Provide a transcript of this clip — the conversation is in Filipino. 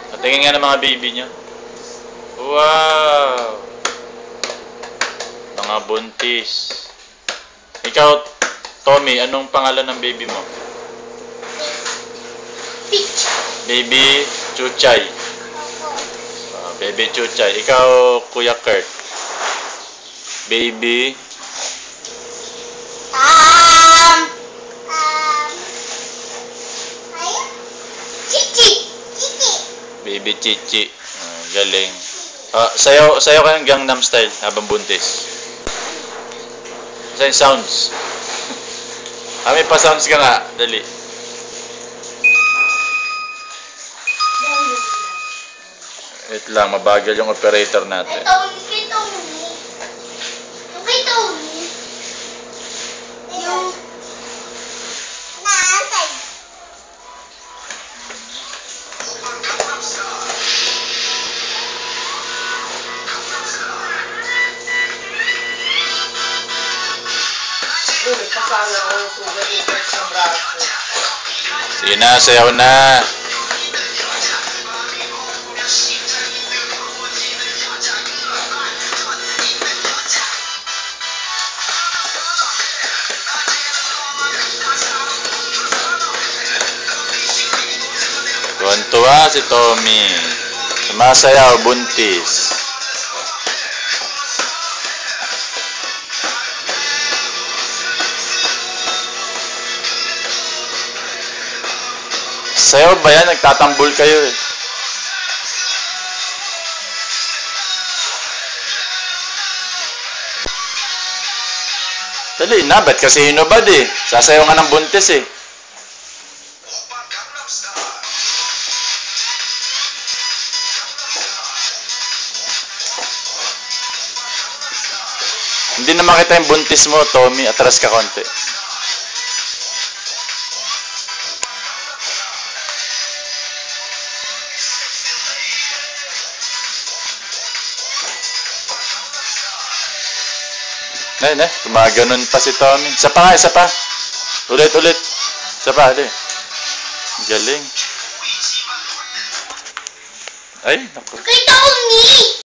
Patingin nga ng mga baby niyo. Wow! Mga buntis. Ikaw, Tommy, anong pangalan ng baby mo? Peach. Baby Chuchay. Baby Chuchay. Ikaw, Kuya Kurt. Baby Chichi. Chichi. Baby Chichi. Galing. Sayo ka ng Gangnam Style habang buntis. Sa'yo sounds. May pa-sounds ka nga. Dali. Wait lang, mabagal yung operator natin. Kay Tony. Yung kay Tony. Yung naasay. Nagpasana ako ng sugat yung text ng braso. Sige na, sayaw na. Tuwan-tuwa si Tommy. Sumasayaw, buntis. Sayaw ba yan? Nagtatambol kayo eh. Dali na, ba't kasi hinubad eh? Sasayaw nga ng buntis eh. Hindi na makita yung buntis mo, Tommy. Atras ka konti. Na, gumaganon pa si Tommy. Isa pa nga, isa pa. Ulit. Isa pa, ali. Galing. Ay, naku. Kay Tony.